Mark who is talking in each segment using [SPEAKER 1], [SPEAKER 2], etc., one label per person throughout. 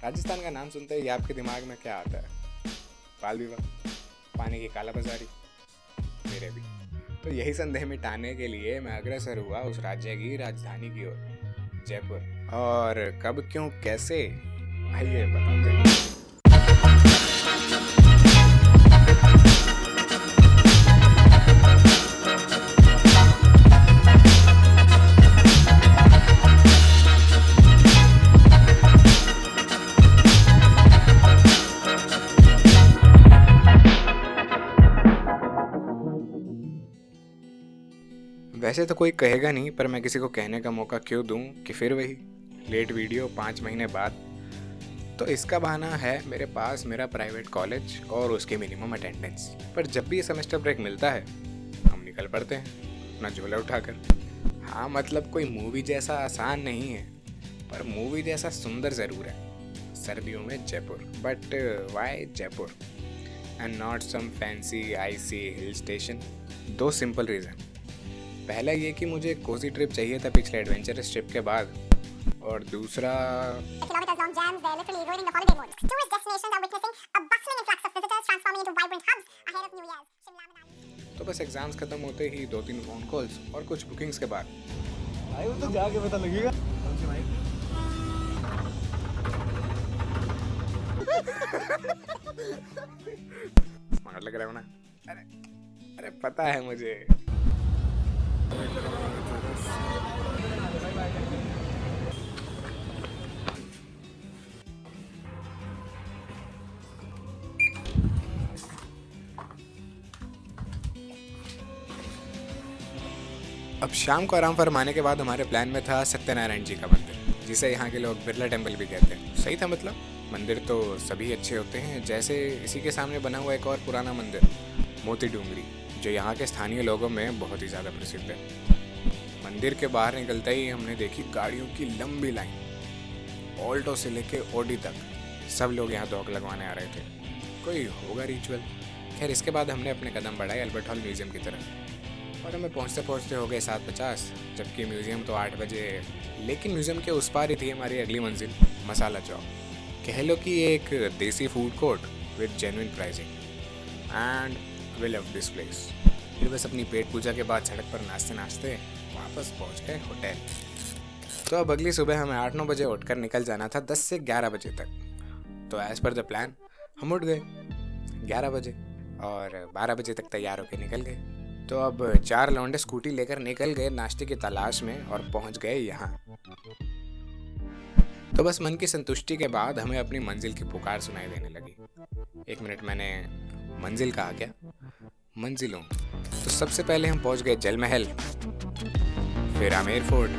[SPEAKER 1] राजस्थान का नाम सुनते ही आपके दिमाग में क्या आता है? बाल विवाह, पानी की कालाबाजारी, मेरे भी। तो यही संदेह मिटाने के लिए मैं अग्रसर हुआ उस राज्य की राजधानी की ओर, जयपुर। और कब, क्यों, कैसे, आइए बताते हैं। वैसे तो कोई कहेगा नहीं, पर मैं किसी को कहने का मौका क्यों दूं कि फिर वही लेट वीडियो 5 महीने बाद। तो इसका बहाना है मेरे पास मेरा प्राइवेट कॉलेज और उसकी मिनिमम अटेंडेंस। पर जब भी सेमेस्टर ब्रेक मिलता है हम निकल पड़ते हैं अपना झोला उठाकर। हाँ, मतलब कोई मूवी जैसा आसान नहीं है, पर मूवी जैसा सुंदर ज़रूर है। सर्दियों में Jaipur, but why Jaipur and not some fancy icy hill station? 2 simple reason. पहला ये कि मुझे कोजी ट्रिप चाहिए था पिछले एडवेंचरस ट्रिप के बाद, और दूसरा तो बस एग्जाम्स खत्म होते ही 2-3 फोन कॉल्स और कुछ बुकिंग्स के बाद
[SPEAKER 2] भाई वो तो जाके पता लगेगा।
[SPEAKER 1] स्मार्ट लग रहा है ना? अरे अरे पता है मुझे। अब शाम को आराम फरमाने के बाद हमारे प्लान में था सत्यनारायण जी का मंदिर, जिसे यहाँ के लोग बिरला टेम्पल भी कहते हैं। सही था, मतलब मंदिर तो सभी अच्छे होते हैं। जैसे इसी के सामने बना हुआ एक और पुराना मंदिर मोती डूंगरी, जो यहाँ के स्थानीय लोगों में बहुत ही ज़्यादा प्रसिद्ध है। मंदिर के बाहर निकलते ही हमने देखी गाड़ियों की लंबी लाइन, ऑल्टो से लेके ऑडी तक। सब लोग यहाँ दौड़ लगवाने आ रहे थे, कोई होगा रिचुअल। खैर, इसके बाद हमने अपने कदम बढ़ाए अल्बर्ट हॉल म्यूज़ियम की तरफ, और हमें पहुँचते पहुँचते हो गए 7:50, जबकि म्यूज़ियम तो 8 बजे। लेकिन म्यूज़ियम के उस पार ही थी हमारी अगली मंजिल, मसाला चौक। कह लो कि एक desi food court with genuine pricing, and we love this place. फिर बस अपनी पेट पूजा के बाद सड़क पर नाचते नाचते वापस पहुंच गए होटल। तो अब अगली सुबह हमें 8-9 बजे उठकर निकल जाना था 10 से 11 बजे तक। तो एज़ पर द प्लान हम उठ गए 11 बजे और 12 बजे तक तैयार होकर निकल गए। तो अब 4 लौंडे स्कूटी लेकर निकल गए नाश्ते की तलाश में और पहुंच गए यहाँ। तो बस मन की संतुष्टि के बाद हमें अपनी मंजिल की पुकार सुनाई देने लगी। 1 मिनट, मैंने मंजिल कहा क्या? मंजिलों। तो सबसे पहले हम पहुंच गए जल महल, फिर आमेर फोर्ट,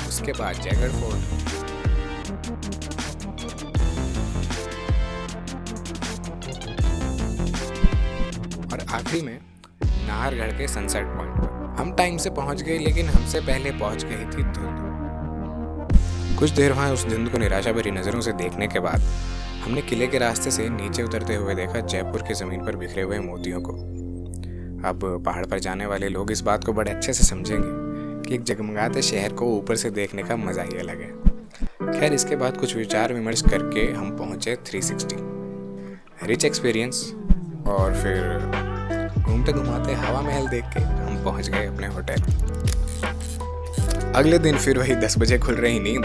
[SPEAKER 1] उसके बाद जयगढ़ फोर्ट, और आखिरी में नाहरगढ़ के सनसेट पॉइंट पर। हम टाइम से पहुंच गए, लेकिन हमसे पहले पहुंच गई थी धुंध। कुछ देर वहां उस धुंध को निराशा भरी नजरों से देखने के बाद हमने किले के रास्ते से नीचे उतरते हुए देखा जयपुर की जमीन पर बिखरे हुए मोतियों को। अब पहाड़ पर जाने वाले लोग इस बात को बड़े अच्छे से समझेंगे कि एक जगमगाते शहर को ऊपर से देखने का मजा ही अलग है। खैर, इसके बाद कुछ विचार विमर्श करके हम पहुंचे 360 रिच एक्सपीरियंस, और फिर घूमते घुमाते हवा महल देख के हम पहुंच गए अपने होटल। अगले दिन फिर वही 10 बजे खुल रही नींद,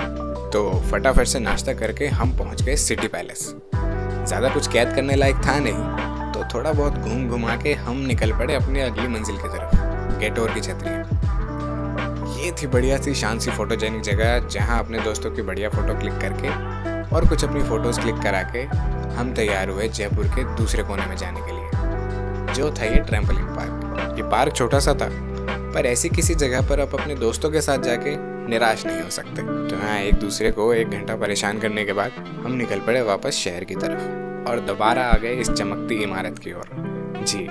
[SPEAKER 1] तो फटाफट से नाश्ता करके हम पहुंच गए सिटी पैलेस। ज़्यादा कुछ कैद करने लायक था नहीं, तो थोड़ा बहुत घूम घुमा के हम निकल पड़े अपनी अगली मंजिल की तरफ, गेटोर की छतरी। ये थी बढ़िया सी शांत सी फोटोजेनिक जगह, जहां अपने दोस्तों की बढ़िया फ़ोटो क्लिक करके और कुछ अपनी फ़ोटोज़ क्लिक करा के हम तैयार हुए जयपुर के दूसरे कोने में जाने के लिए, जो था ये ट्रैम्पोलिन पार्क। ये पार्क छोटा सा था, पर ऐसी किसी जगह पर आप अपने दोस्तों के साथ जाके निराश नहीं हो सकते। तो हाँ, एक दूसरे को 1 घंटा परेशान करने के बाद हम निकल पड़े वापस शहर की तरफ और दोबारा आ गए इस चमकती इमारत की ओर। जी,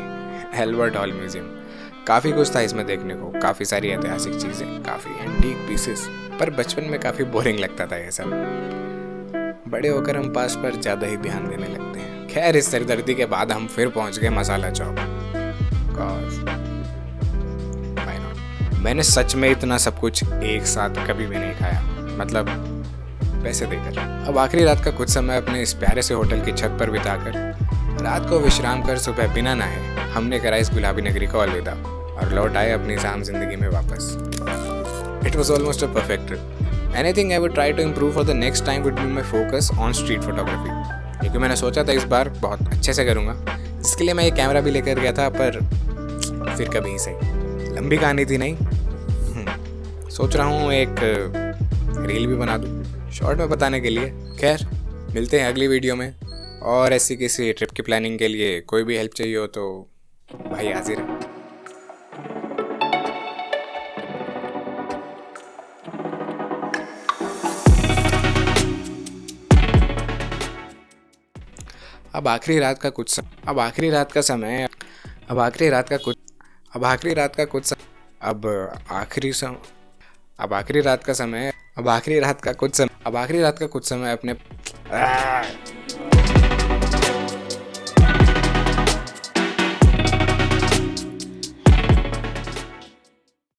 [SPEAKER 1] अल्बर्ट हॉल म्यूज़ियम। काफ़ी कुछ था इसमें देखने को, काफ़ी सारी ऐतिहासिक चीज़ें, काफ़ी एंटीक पीसेस, पर बचपन में काफ़ी बोरिंग लगता था ये सब। बड़े होकर हम पास पर ज़्यादा ही ध्यान देने लगते हैं। खैर, इस सरदर्दी के बाद हम फिर पहुंच गए मसाला चौक। course. Why not? मैंने सच में इतना सब कुछ एक साथ कभी भी नहीं खाया, मतलब पैसे देकर। अब आखिरी रात का कुछ समय अपने इस प्यारे से होटल की छत पर बिताकर रात को विश्राम कर सुबह बिना नहाए हमने करा इस गुलाबी नगरी को अलविदा और लौट आए अपनी इस आम जिंदगी में वापस। It was almost a perfect trip. Anything I would try to improve for the next time would be my focus on street photography. क्योंकि मैंने सोचा था इस बार बहुत अच्छे से करूँगा, इसके लिए मैं ये कैमरा भी लेकर गया था, पर फिर कभी सही। लंबी कहानी थी नहीं, सोच रहा हूँ एक रील भी बना दूँ शॉर्ट में बताने के लिए। खैर, मिलते हैं अगली वीडियो में, और ऐसी किसी ट्रिप की प्लानिंग के लिए कोई भी हेल्प चाहिए हो तो भाई हाजिर है। अब आखिरी रात का कुछ समय अब आखिरी रात का समय अब आखिरी रात का कुछ अब आखिरी रात का कुछ अब आखिरी सम अब आखिरी रात का समय अब आखिरी रात का कुछ समय अब आखिरी रात का कुछ समय अपने